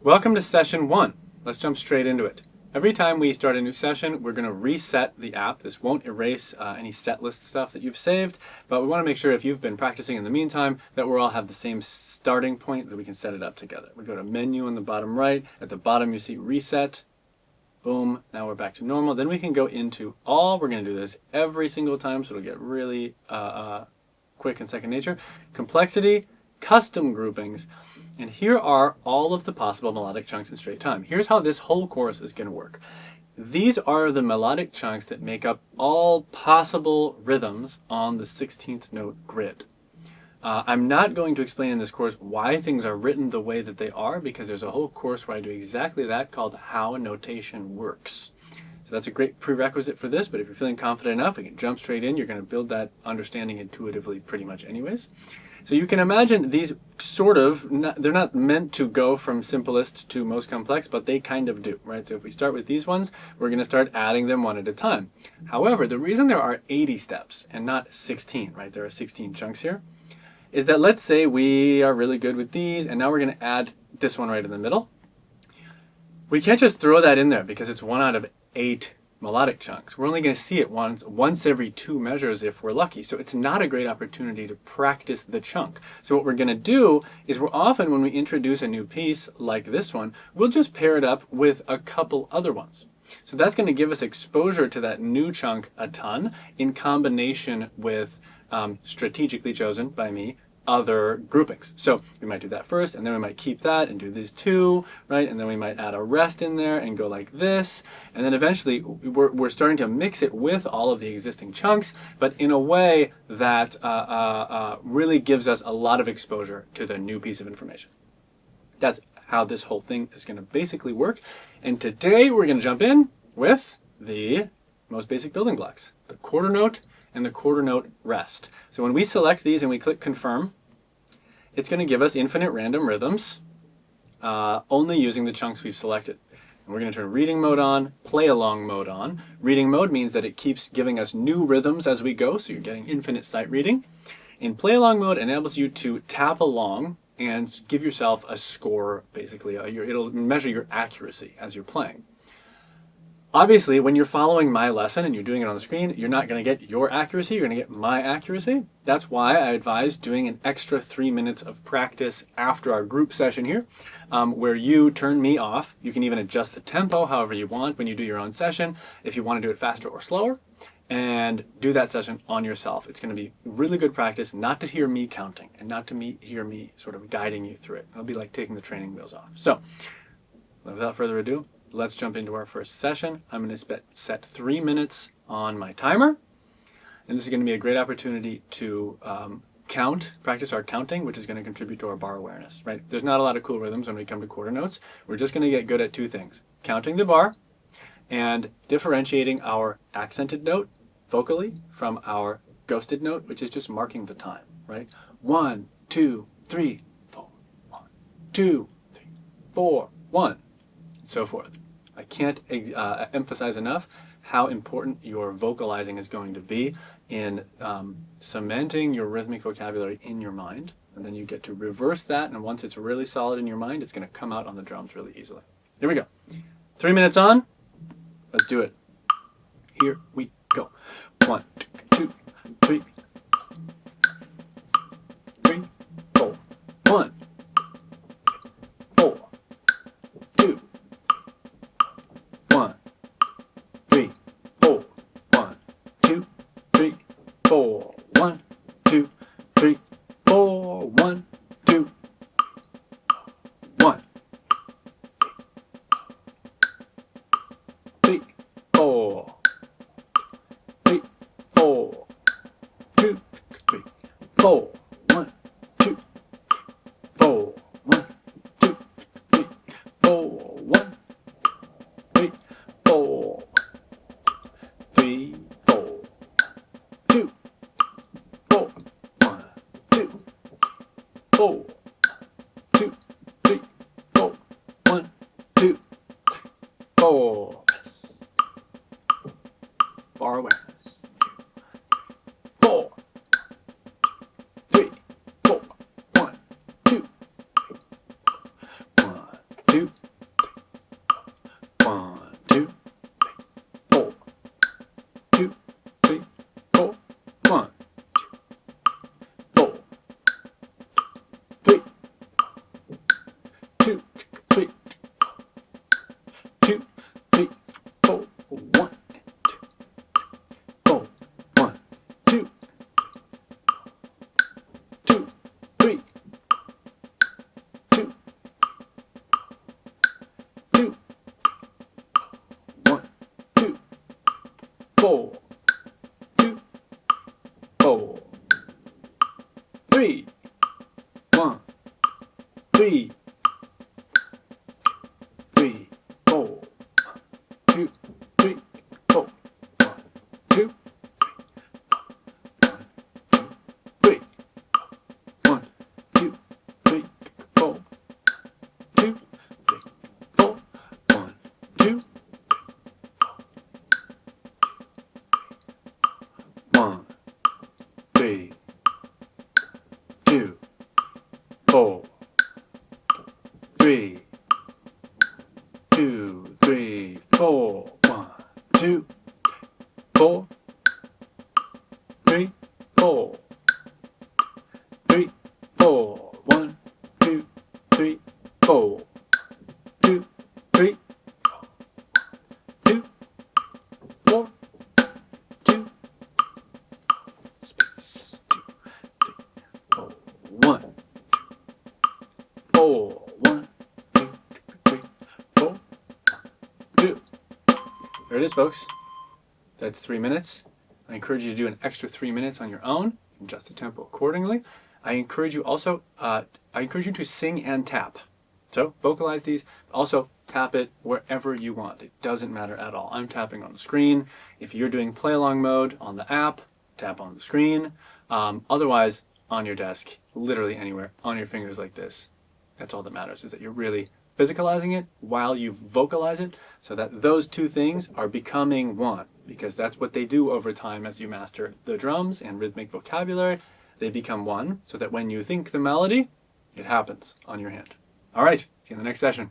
Welcome to session 1. Let's jump straight into it. Every time we start a new session, we're going to reset the app. This won't erase any set list stuff that you've saved, but we want to make sure if you've been practicing in the meantime that we all have the same starting point that we can set it up together. We go to menu on the bottom right. At the bottom you see reset. Boom. Now we're back to normal. Then we can go into all. We're going to do this every single time, so it'll get really quick and second nature. Complexity, custom groupings. And here are all of the possible melodic chunks in straight time. Here's how this whole course is going to work. These are the melodic chunks that make up all possible rhythms on the 16th note grid. I'm not going to explain in this course why things are written the way that they are, because there's a whole course where I do exactly that called How Notation Works. So that's a great prerequisite for this, but if you're feeling confident enough, we can jump straight in. You're going to build that understanding intuitively pretty much anyways. So you can imagine these they're not meant to go from simplest to most complex, but they kind of do, right? So if we start with these ones, we're going to start adding them one at a time. However, the reason there are 80 steps and not 16, right? There are 16 chunks here, is that let's say we are really good with these, and now we're going to add this one right in the middle. We can't just throw that in there because it's 1 out of 8 melodic chunks. We're only going to see it once every 2 measures if we're lucky. So it's not a great opportunity to practice the chunk. So what we're going to do is when we introduce a new piece like this one, we'll just pair it up with a couple other ones. So that's going to give us exposure to that new chunk a ton in combination with strategically chosen by me other groupings. So we might do that first, and then we might keep that and do these 2, right? And then we might add a rest in there and go like this. And then eventually we're starting to mix it with all of the existing chunks, but in a way that really gives us a lot of exposure to the new piece of information. That's how this whole thing is going to basically work. And today we're going to jump in with the most basic building blocks, the quarter note and the quarter note rest. So when we select these and we click confirm, it's going to give us infinite random rhythms only using the chunks we've selected. And we're going to turn reading mode on, play along mode on. Reading mode means that it keeps giving us new rhythms as we go, so you're getting infinite sight reading. In play along mode, it enables you to tap along and give yourself a score, basically. It'll measure your accuracy as you're playing. Obviously, when you're following my lesson and you're doing it on the screen, you're not going to get your accuracy, you're going to get my accuracy. That's why I advise doing an extra 3 minutes of practice after our group session here, where you turn me off. You can even adjust the tempo however you want when you do your own session, if you want to do it faster or slower, and do that session on yourself. It's going to be really good practice not to hear me counting and not to hear me sort of guiding you through it. It'll be like taking the training wheels off. So, without further ado, let's jump into our first session. I'm going to set 3 minutes on my timer. And this is going to be a great opportunity to practice our counting, which is going to contribute to our bar awareness, right? There's not a lot of cool rhythms when we come to quarter notes. We're just going to get good at 2 things: counting the bar and differentiating our accented note vocally from our ghosted note, which is just marking the time, right? 1, 2, 3, 4, 1, 2, 3, 4, 1. So forth. I can't emphasize enough how important your vocalizing is going to be in cementing your rhythmic vocabulary in your mind. And then you get to reverse that, and once it's really solid in your mind, it's going to come out on the drums really easily. Here we go. 3 minutes on. Let's do it. Here we go. 1, 2, 3, 3, 4, 1, 4, 2, 1, 3, 4, 1, 2, 3, 4, 1, 2, 3, 4, 1, 2, 1, 3, 4, 3, 4, 2, 3, 4, 1, 2, 4, 1, 2, 3, 4, 1, 3, 4, 3, 4, 2, 4, 1, 2, 4, 2, 3, 4, 1, 2, 4. Yes. Bar awareness. 4, 3, 4, 1, 2, 1, 2. 3, 3, 4, 2, 3, 4, 1, 2, 3, 1, 2, 3, 4, 2, 3, 4, 1, 2, 1, 3, 2, 4, 3, 2, 3, 4, 1, 2, 4, 3, 4, 3, 4, 1, 2, 3, 4, 2, 3, 2, 4, 2, space, 2, 3, 4, 1, 4, 1, 2, 3, 4, 2. There it is, folks. That's 3 minutes. I encourage you to do an extra 3 minutes on your own. Adjust the tempo accordingly. I encourage you to sing and tap. So vocalize these. Also tap it wherever you want. It doesn't matter at all. I'm tapping on the screen. If you're doing play along mode on the app, tap on the screen. Otherwise, on your desk, literally anywhere, on your fingers like this. That's all that matters, is that you're really physicalizing it while you vocalize it, so that those two things are becoming one, because that's what they do over time as you master the drums and rhythmic vocabulary. They become one, so that when you think the melody, it happens on your hand. All right, see you in the next session.